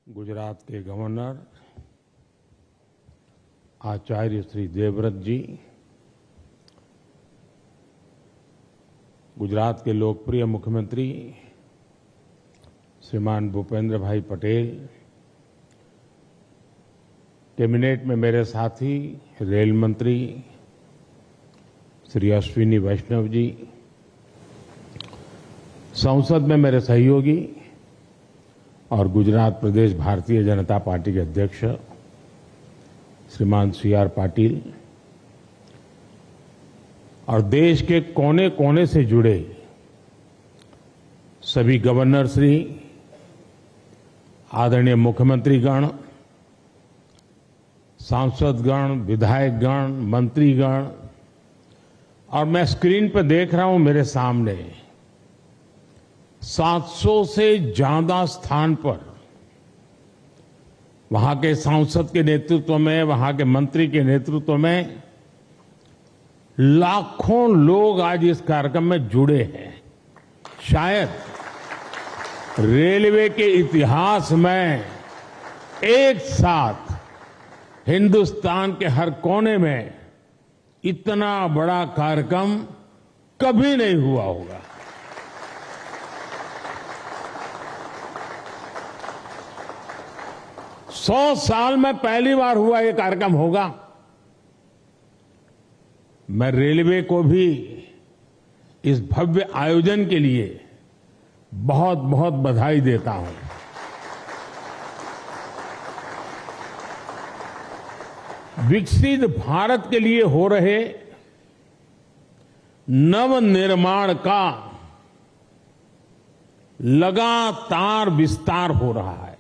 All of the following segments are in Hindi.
गुजरात के गवर्नर आचार्य श्री देवव्रत जी, गुजरात के लोकप्रिय मुख्यमंत्री श्रीमान भूपेंद्र भाई पटेल, कैबिनेट में मेरे साथी रेल मंत्री श्री अश्विनी वैष्णव जी, संसद में मेरे सहयोगी और गुजरात प्रदेश भारतीय जनता पार्टी के अध्यक्ष श्रीमान CR पाटिल और देश के कोने कोने से जुड़े सभी गवर्नर श्री, आदरणीय मुख्यमंत्रीगण, सांसदगण, विधायकगण, मंत्रीगण, और मैं स्क्रीन पर देख रहा हूं मेरे सामने 700 से ज्यादा स्थान पर वहां के सांसद के नेतृत्व में, वहां के मंत्री के नेतृत्व में लाखों लोग आज इस कार्यक्रम में जुड़े हैं। शायद रेलवे के इतिहास में एक साथ हिंदुस्तान के हर कोने में इतना बड़ा कार्यक्रम कभी नहीं हुआ होगा। सौ साल में पहली बार हुआ ये कार्यक्रम होगा। मैं रेलवे को भी इस भव्य आयोजन के लिए बहुत बहुत बधाई देता हूं। विकसित भारत के लिए हो रहे नवनिर्माण का लगातार विस्तार हो रहा है।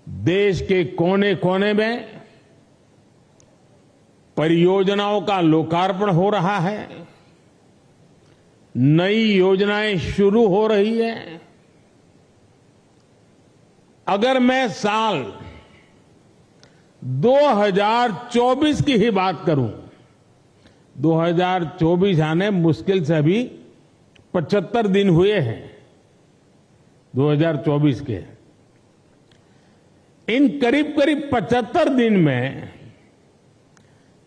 देश के कोने कोने में परियोजनाओं का लोकार्पण हो रहा है, नई योजनाएं शुरू हो रही है। अगर मैं साल 2024 की ही बात करूं, 2024 आने मुश्किल से अभी 75 दिन हुए हैं 2024 के। इन करीब करीब 75 दिन में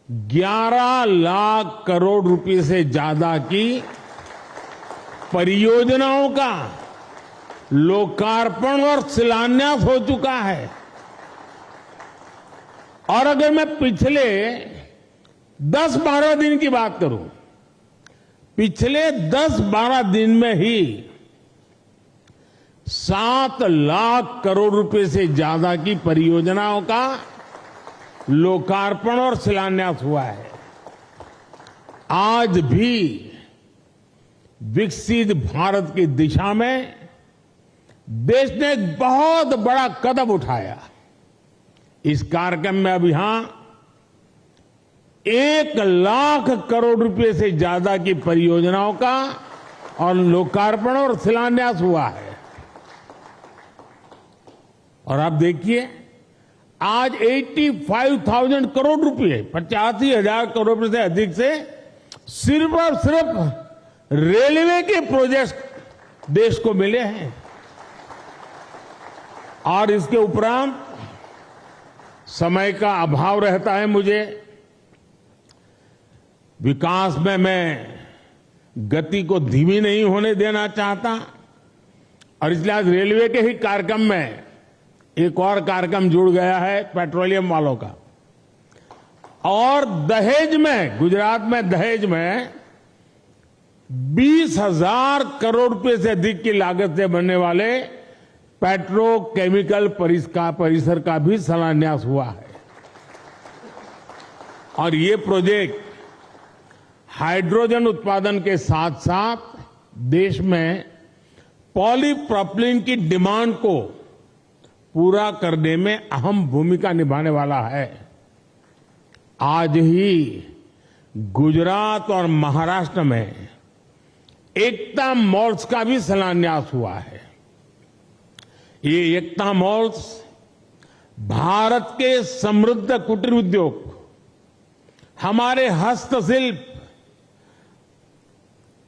11 लाख करोड़ रुपए से ज्यादा की परियोजनाओं का लोकार्पण और शिलान्यास हो चुका है। और अगर मैं पिछले 10-12 दिन की बात करूं, पिछले 10-12 दिन में ही 7 लाख करोड़ रुपए से ज्यादा की परियोजनाओं का लोकार्पण और शिलान्यास हुआ है। आज भी विकसित भारत की दिशा में देश ने एक बहुत बड़ा कदम उठाया। इस कार्यक्रम में अब यहां 1 लाख करोड़ रुपए से ज्यादा की परियोजनाओं का और लोकार्पण और शिलान्यास हुआ है। और आप देखिए, आज 85,000 करोड़ रुपए, 85,000 करोड़ रुपए से अधिक से सिर्फ और सिर्फ रेलवे के प्रोजेक्ट देश को मिले हैं। और इसके उपरांत समय का अभाव रहता है मुझे, विकास में मैं गति को धीमी नहीं होने देना चाहता, और इसलिए आज रेलवे के ही कार्यक्रम में एक और कार्यक्रम जुड़ गया है पेट्रोलियम वालों का। और दहेज में, गुजरात में दहेज में 20,000 करोड़ रुपए से अधिक की लागत से बनने वाले पेट्रोकेमिकल परिसर का भी शिलान्यास हुआ है। और ये प्रोजेक्ट हाइड्रोजन उत्पादन के साथ साथ देश में पॉलीप्रोपिलीन की डिमांड को पूरा करने में अहम भूमिका निभाने वाला है। आज ही गुजरात और महाराष्ट्र में एकता मॉल्स का भी शिलान्यास हुआ है। ये एकता मॉल्स भारत के समृद्ध कुटीर उद्योग, हमारे हस्तशिल्प,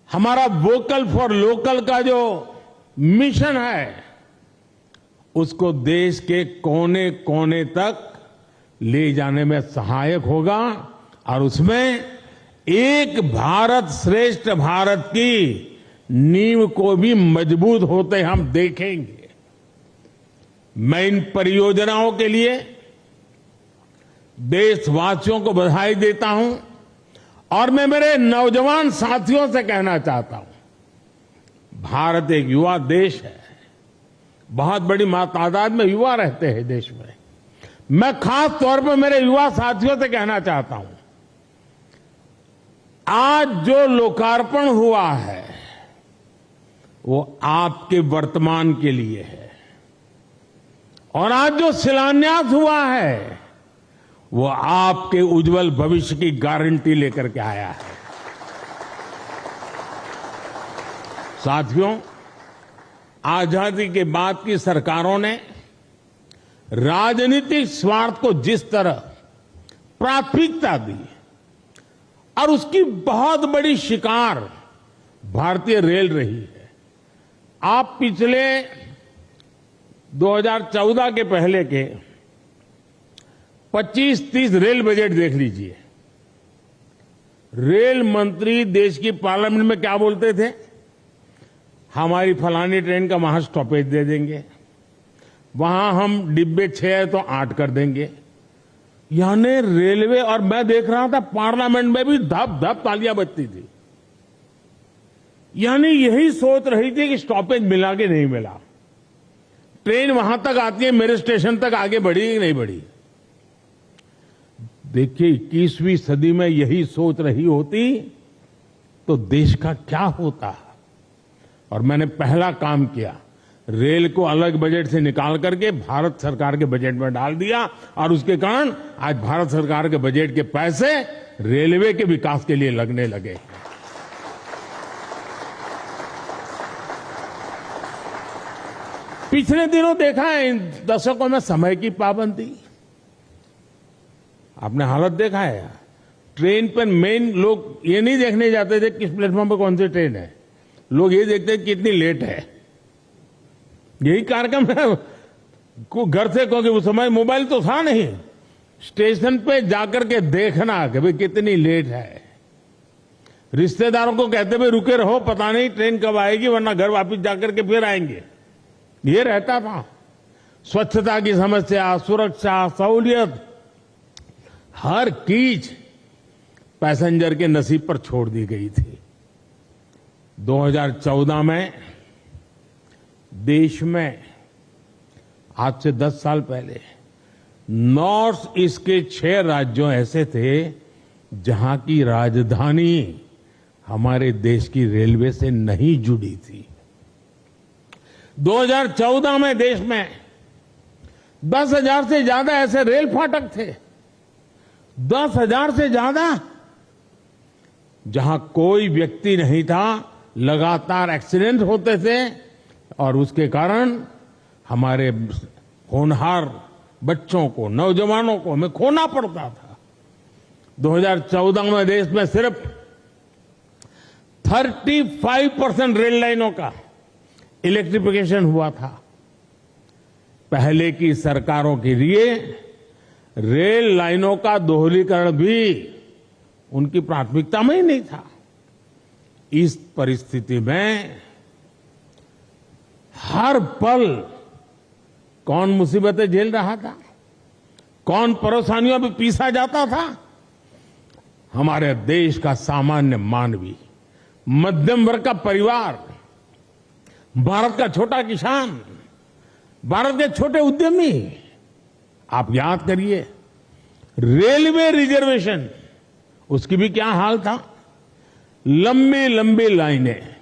हमारा वोकल फॉर लोकल का जो मिशन है उसको देश के कोने कोने तक ले जाने में सहायक होगा और उसमें एक भारत श्रेष्ठ भारत की नींव को भी मजबूत होते हम देखेंगे। मैं इन परियोजनाओं के लिए देशवासियों को बधाई देता हूं और मैं मेरे नौजवान साथियों से कहना चाहता हूं, भारत एक युवा देश है, बहुत बड़ी तादाद में युवा रहते हैं देश में। मैं खास तौर पर मेरे युवा साथियों से कहना चाहता हूं, आज जो लोकार्पण हुआ है वो आपके वर्तमान के लिए है और आज जो शिलान्यास हुआ है वो आपके उज्जवल भविष्य की गारंटी लेकर के आया है। साथियों, आजादी के बाद की सरकारों ने राजनीतिक स्वार्थ को जिस तरह प्राथमिकता दी और उसकी बहुत बड़ी शिकार भारतीय रेल रही है। आप पिछले 2014 के पहले के 25-30 रेल बजट देख लीजिए। रेल मंत्री देश की पार्लियामेंट में क्या बोलते थे? हमारी फलानी ट्रेन का वहां स्टॉपेज दे देंगे, वहां हम डिब्बे 6 है तो 8 कर देंगे। यानी रेलवे, और मैं देख रहा था पार्लियामेंट में भी धप धप तालियां बजती थी। यानी यही सोच रही थी कि स्टॉपेज मिला कि नहीं मिला, ट्रेन वहां तक आती है, मेरे स्टेशन तक आगे बढ़ी कि नहीं बढ़ी। देखिए, 21वीं सदी में यही सोच रही होती तो देश का क्या होता। और मैंने पहला काम किया, रेल को अलग बजट से निकाल करके भारत सरकार के बजट में डाल दिया और उसके कारण आज भारत सरकार के बजट के पैसे रेलवे के विकास के लिए लगने लगे। पिछले दिनों देखा है इन दशकों में समय की पाबंदी, आपने हालत देखा है। ट्रेन पर मेन लोग ये नहीं देखने जाते थे किस प्लेटफॉर्म पर कौन सी ट्रेन है, लोग ये देखते हैं कितनी लेट है। यही कार्यक्रम है घर से, क्योंकि उस समय मोबाइल तो था नहीं, स्टेशन पे जाकर के देखना कि भाई कितनी लेट है। रिश्तेदारों को कहते भाई रुके रहो, पता नहीं ट्रेन कब आएगी, वरना घर वापस जाकर के फिर आएंगे। ये रहता था। स्वच्छता की समस्या, सुरक्षा, सहूलियत, हर चीज पैसेंजर के नसीब पर छोड़ दी गई थी। 2014 में देश में आज से 10 साल पहले नॉर्थ ईस्ट के 6 राज्यों ऐसे थे जहां की राजधानी हमारे देश की रेलवे से नहीं जुड़ी थी। 2014 में देश में 10,000 से ज्यादा ऐसे रेल फाटक थे, 10,000 से ज्यादा, जहां कोई व्यक्ति नहीं था, लगातार एक्सीडेंट होते थे और उसके कारण हमारे होनहार बच्चों को, नौजवानों को हमें खोना पड़ता था। 2014 में देश में सिर्फ 35% रेल लाइनों का इलेक्ट्रिफिकेशन हुआ था। पहले की सरकारों के लिए रेल लाइनों का दोहरीकरण भी उनकी प्राथमिकता में ही नहीं था। इस परिस्थिति में हर पल कौन मुसीबतें झेल रहा था, कौन परेशानियों में पीसा जाता था? हमारे देश का सामान्य मानवी, मध्यम वर्ग का परिवार, भारत का छोटा किसान, भारत के छोटे उद्यमी। आप याद करिए, रेलवे रिजर्वेशन, उसकी भी क्या हाल था। लंबी लंबी लाइनें,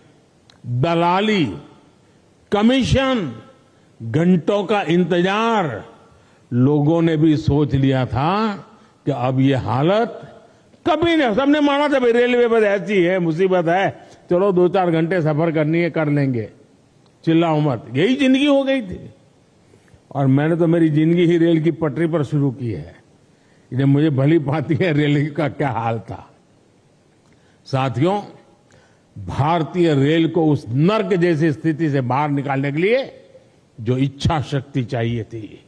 दलाली, कमीशन, घंटों का इंतजार। लोगों ने भी सोच लिया था कि अब ये हालत कभी नहीं, सबने माना था भाई रेलवे बस ऐसी है, मुसीबत है, चलो 2-4 घंटे सफर करनी है, कर लेंगे, चिल्लाओ मत। यही जिंदगी हो गई थी। और मैंने तो मेरी जिंदगी ही रेल की पटरी पर शुरू की है, इसलिए मुझे भली भांति है रेल का क्या हाल था। साथियों, भारतीय रेल को उस नर्क जैसी स्थिति से बाहर निकालने के लिए जो इच्छा शक्ति चाहिए थी,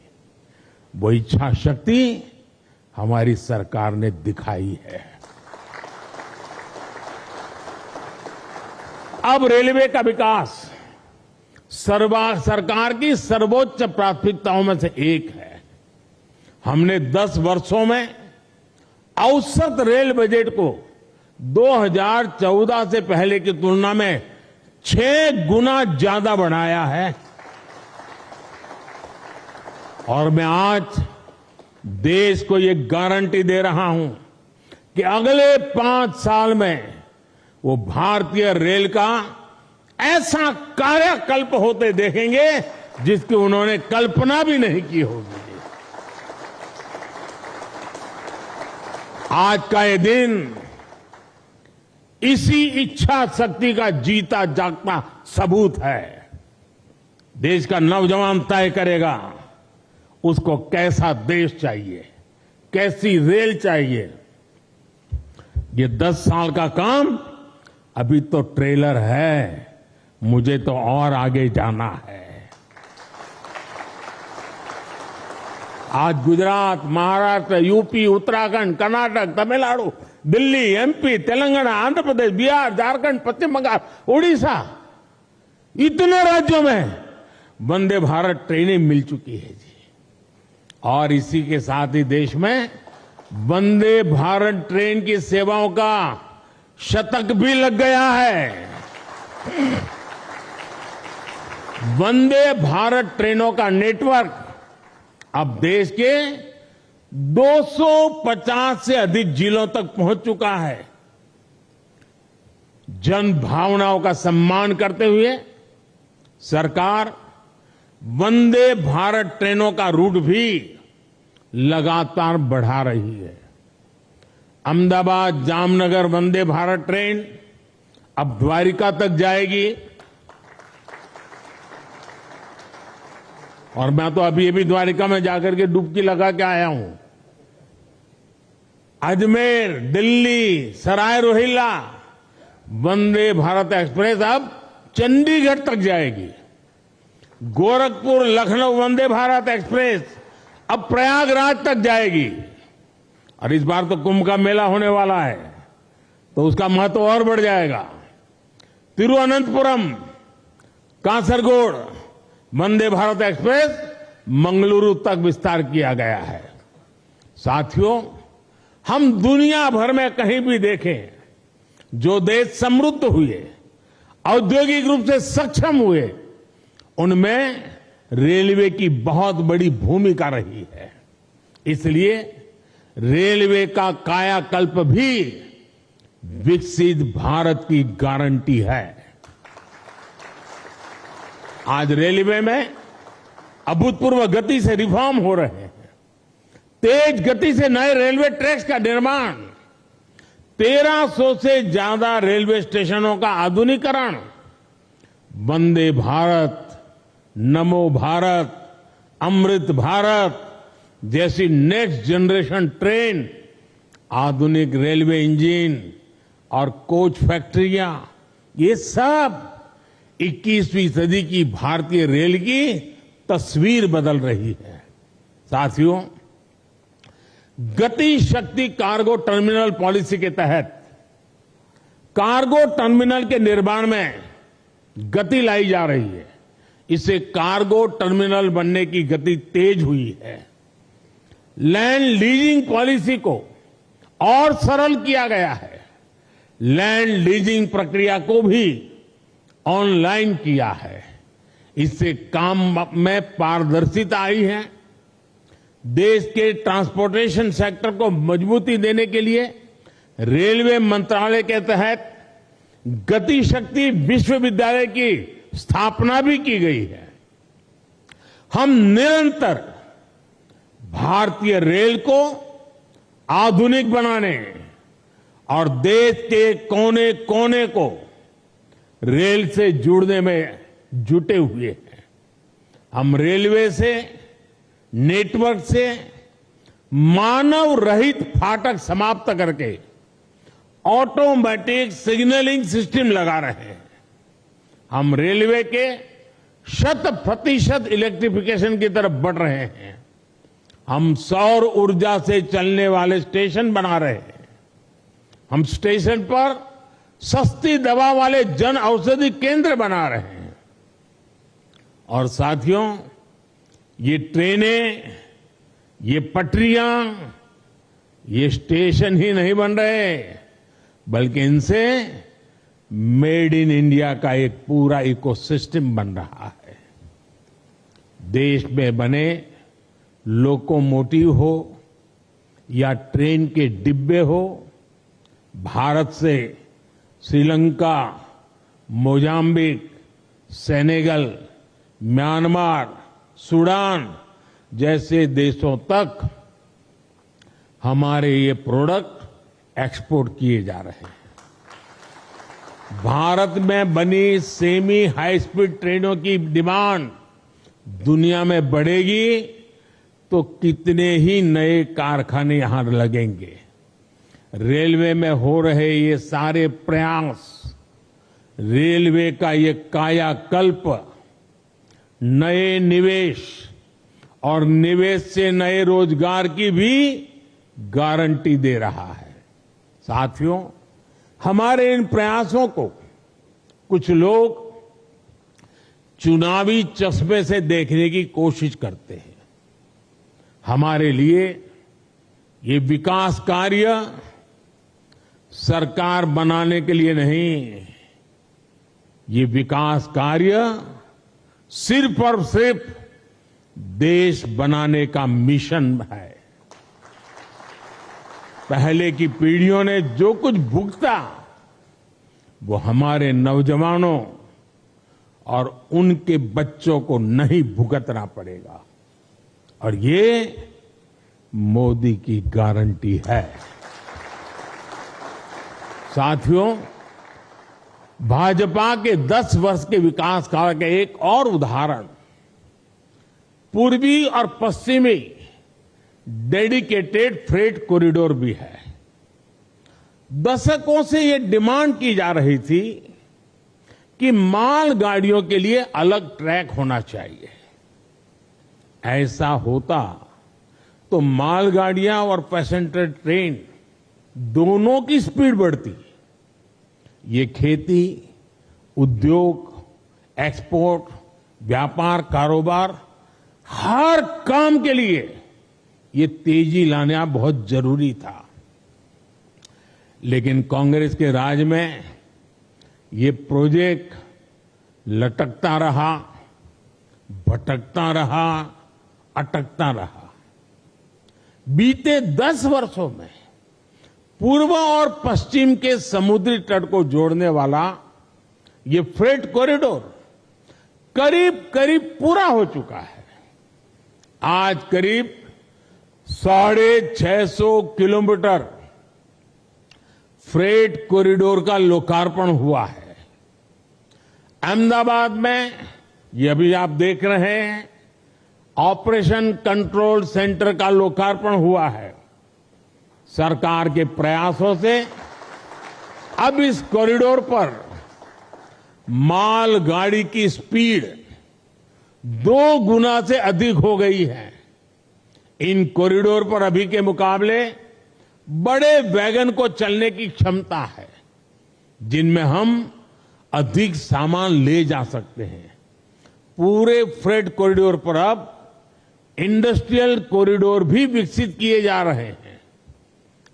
वो इच्छा शक्ति हमारी सरकार ने दिखाई है। अब रेलवे का विकास सरकार की सर्वोच्च प्राथमिकताओं में से एक है। हमने 10 वर्षों में औसत रेल बजट को 2014 से पहले की तुलना में 6 गुना ज्यादा बढ़ाया है। और मैं आज देश को ये गारंटी दे रहा हूं कि अगले 5 साल में वो भारतीय रेल का ऐसा कायाकल्प होते देखेंगे जिसकी उन्होंने कल्पना भी नहीं की होगी। आज का ये दिन इसी इच्छा शक्ति का जीता जागता सबूत है। देश का नौजवान तय करेगा उसको कैसा देश चाहिए, कैसी रेल चाहिए। ये 10 साल का काम अभी तो ट्रेलर है, मुझे तो और आगे जाना है। आज गुजरात, महाराष्ट्र, यूपी, उत्तराखंड, कर्नाटक, तमिलनाडु, दिल्ली, एमपी, तेलंगाना, आंध्र प्रदेश, बिहार, झारखंड, पश्चिम बंगाल, उड़ीसा, इतने राज्यों में वंदे भारत ट्रेनें मिल चुकी है जी। और इसी के साथ ही देश में वंदे भारत ट्रेन की सेवाओं का शतक भी लग गया है। वंदे भारत ट्रेनों का नेटवर्क अब देश के 250 से अधिक जिलों तक पहुंच चुका है। जन भावनाओं का सम्मान करते हुए सरकार वंदे भारत ट्रेनों का रूट भी लगातार बढ़ा रही है। अहमदाबाद जामनगर वंदे भारत ट्रेन अब द्वारिका तक जाएगी। और मैं तो अभी द्वारिका में जाकर के डुबकी लगा के आया हूं। अजमेर, दिल्ली, सराय रोहिल्ला वंदे भारत एक्सप्रेस अब चंडीगढ़ तक जाएगी। गोरखपुर लखनऊ वंदे भारत एक्सप्रेस अब प्रयागराज तक जाएगी। और इस बार तो कुंभ का मेला होने वाला है तो उसका महत्व और बढ़ जाएगा। तिरुवनंतपुरम, कासरगोड वंदे भारत एक्सप्रेस मंगलुरु तक विस्तार किया गया है। साथियों, हम दुनिया भर में कहीं भी देखें, जो देश समृद्ध हुए, औद्योगिक रूप से सक्षम हुए, उनमें रेलवे की बहुत बड़ी भूमिका रही है। इसलिए रेलवे का कायाकल्प भी विकसित भारत की गारंटी है। आज रेलवे में अभूतपूर्व गति से रिफॉर्म हो रहे हैं। तेज गति से नए रेलवे ट्रैक्स का निर्माण, 1300 से ज्यादा रेलवे स्टेशनों का आधुनिकीकरण, वंदे भारत, नमो भारत, अमृत भारत जैसी नेक्स्ट जनरेशन ट्रेन, आधुनिक रेलवे इंजन और कोच फैक्ट्रियां, ये सब 21वीं सदी की भारतीय रेल की तस्वीर बदल रही है। साथियों, गति शक्ति कार्गो टर्मिनल पॉलिसी के तहत कार्गो टर्मिनल के निर्माण में गति लाई जा रही है। इससे कार्गो टर्मिनल बनने की गति तेज हुई है। लैंड लीजिंग पॉलिसी को और सरल किया गया है। लैंड लीजिंग प्रक्रिया को भी ऑनलाइन किया है। इससे काम में पारदर्शिता आई है। देश के ट्रांसपोर्टेशन सेक्टर को मजबूती देने के लिए रेलवे मंत्रालय के तहत गति शक्ति विश्वविद्यालय की स्थापना भी की गई है। हम निरंतर भारतीय रेल को आधुनिक बनाने और देश के कोने कोने को रेल से जुड़ने में जुटे हुए हैं। हम रेलवे से, नेटवर्क से मानव रहित फाटक समाप्त करके ऑटोमेटिक सिग्नलिंग सिस्टम लगा रहे हैं। हम रेलवे के 100% इलेक्ट्रिफिकेशन की तरफ बढ़ रहे हैं। हम सौर ऊर्जा से चलने वाले स्टेशन बना रहे हैं। हम स्टेशन पर सस्ती दवा वाले जन औषधि केंद्र बना रहे हैं। और साथियों, ये ट्रेनें, ये पटरियां, ये स्टेशन ही नहीं बन रहे, बल्कि इनसे मेड इन इंडिया का एक पूरा इकोसिस्टम बन रहा है। देश में बने लोकोमोटिव हो या ट्रेन के डिब्बे हो, भारत से Sri Lanka, Mozambique, Senegal, Myanmar, Sudan जैसे देशों तक हमारे ये प्रोडक्ट एक्सपोर्ट किए जा रहे हैं। भारत में बनी सेमी हाई स्पीड ट्रेनों की डिमांड दुनिया में बढ़ेगी तो कितने ही नए कारखाने यहां लगेंगे। रेलवे में हो रहे ये सारे प्रयास, रेलवे का ये कायाकल्प नए निवेश और निवेश से नए रोजगार की भी गारंटी दे रहा है। साथियों, हमारे इन प्रयासों को कुछ लोग चुनावी चश्मे से देखने की कोशिश करते हैं। हमारे लिए ये विकास कार्य सरकार बनाने के लिए नहीं, ये विकास कार्य सिर्फ और सिर्फ देश बनाने का मिशन है। पहले की पीढ़ियों ने जो कुछ भुगता वो हमारे नौजवानों और उनके बच्चों को नहीं भुगतना पड़ेगा, और ये मोदी की गारंटी है। साथियों, भाजपा के 10 वर्ष के विकास काल का एक और उदाहरण पूर्वी और पश्चिमी डेडिकेटेड फ्रेट कॉरिडोर भी है। दशकों से ये डिमांड की जा रही थी कि माल गाड़ियों के लिए अलग ट्रैक होना चाहिए। ऐसा होता तो मालगाड़ियां और पैसेंजर ट्रेन दोनों की स्पीड बढ़ती। ये खेती, उद्योग, एक्सपोर्ट, व्यापार, कारोबार, हर काम के लिए ये तेजी लाना बहुत जरूरी था। लेकिन कांग्रेस के राज में ये प्रोजेक्ट लटकता रहा, भटकता रहा, अटकता रहा। बीते 10 वर्षों में पूर्व और पश्चिम के समुद्री तट को जोड़ने वाला ये फ्रेट कॉरिडोर करीब करीब पूरा हो चुका है। आज करीब 650 किलोमीटर फ्रेट कॉरिडोर का लोकार्पण हुआ है। अहमदाबाद में ये अभी आप देख रहे हैं, ऑपरेशन कंट्रोल सेंटर का लोकार्पण हुआ है। सरकार के प्रयासों से अब इस कॉरिडोर पर माल गाड़ी की स्पीड 2 गुना से अधिक हो गई है। इन कॉरिडोर पर अभी के मुकाबले बड़े वैगन को चलने की क्षमता है, जिनमें हम अधिक सामान ले जा सकते हैं। पूरे फ्रेट कॉरिडोर पर अब इंडस्ट्रियल कॉरिडोर भी विकसित किए जा रहे हैं।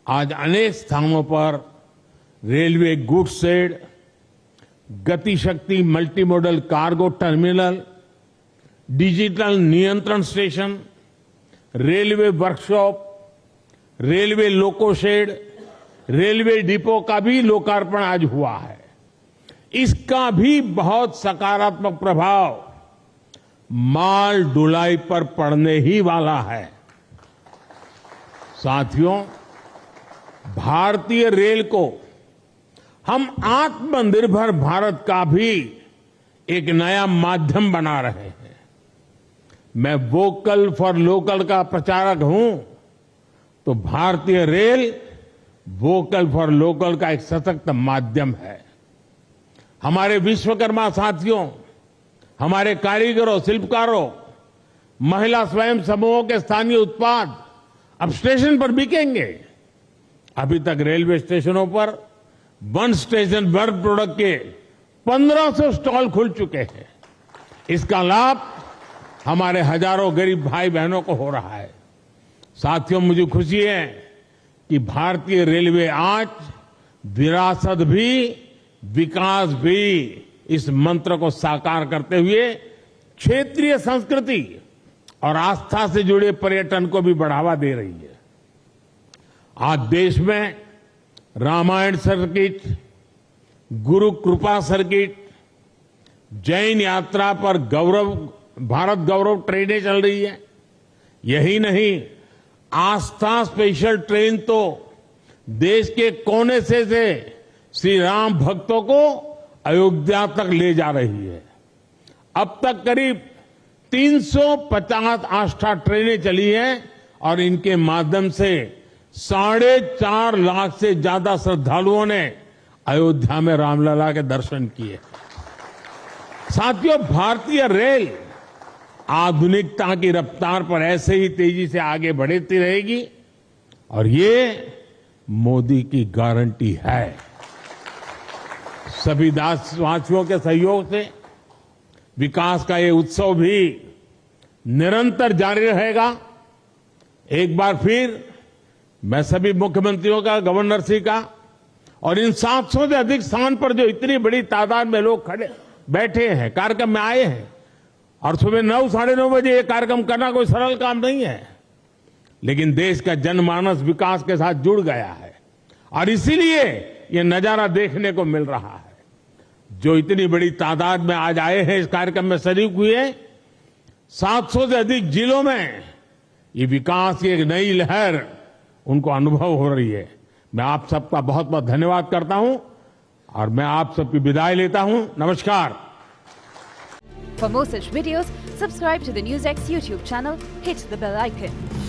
आज अनेक स्थानों पर railway goods shed, Gati Shakti multi modal cargo terminal, digital नियंत्रण station, railway workshop, railway loco shed, railway depot का भी लोकार्पण आज हुआ है। इसका भी बहुत सकारात्मक प्रभाव माल ढुलाई पर पड़ने ही वाला है। साथियों, भारतीय रेल को हम आत्मनिर्भर भारत का भी एक नया माध्यम बना रहे हैं। मैं वोकल फॉर लोकल का प्रचारक हूं, तो भारतीय रेल वोकल फॉर लोकल का एक सशक्त माध्यम है। हमारे विश्वकर्मा साथियों, हमारे कारीगरों, शिल्पकारों, महिला स्वयं समूहों के स्थानीय उत्पाद अब स्टेशन पर बिकेंगे। अभी तक रेलवे स्टेशनों पर वन स्टेशन वन प्रोडक्ट के 1500 स्टॉल खुल चुके हैं। इसका लाभ हमारे हजारों गरीब भाई बहनों को हो रहा है। साथियों, मुझे खुशी है कि भारतीय रेलवे आज विरासत भी विकास भी इस मंत्र को साकार करते हुए क्षेत्रीय संस्कृति और आस्था से जुड़े पर्यटन को भी बढ़ावा दे रही है। आज देश में रामायण सर्किट, गुरु कृपा सर्किट, जैन यात्रा पर भारत गौरव ट्रेनें चल रही है। यही नहीं, आस्था स्पेशल ट्रेन तो देश के कोने से श्री राम भक्तों को अयोध्या तक ले जा रही है। अब तक करीब 350 आस्था ट्रेनें चली हैं और इनके माध्यम से 4.5 लाख से ज्यादा श्रद्धालुओं ने अयोध्या में रामलला के दर्शन किए। साथियों, भारतीय रेल आधुनिकता की रफ्तार पर ऐसे ही तेजी से आगे बढ़ती रहेगी और ये मोदी की गारंटी है। सभी देशवासियों के सहयोग से विकास का ये उत्सव भी निरंतर जारी रहेगा। एक बार फिर मैं सभी मुख्यमंत्रियों का, गवर्नर जी का और इन 700 से अधिक स्थान पर जो इतनी बड़ी तादाद में लोग बैठे हैं, कार्यक्रम में आए हैं, और सुबह 9, साढ़े 9 बजे ये कार्यक्रम करना कोई सरल काम नहीं है, लेकिन देश का जनमानस विकास के साथ जुड़ गया है और इसीलिए ये नजारा देखने को मिल रहा है। जो इतनी बड़ी तादाद में आज आए हैं, इस कार्यक्रम में शरीक हुए, 700 से अधिक जिलों में ये विकास की एक नई लहर उनको अनुभव हो रही है। मैं आप सबका बहुत बहुत धन्यवाद करता हूं और मैं आप सबकी विदाई लेता हूं। नमस्कार। For more such videos, subscribe to the NewsX YouTube channel, hit the bell icon.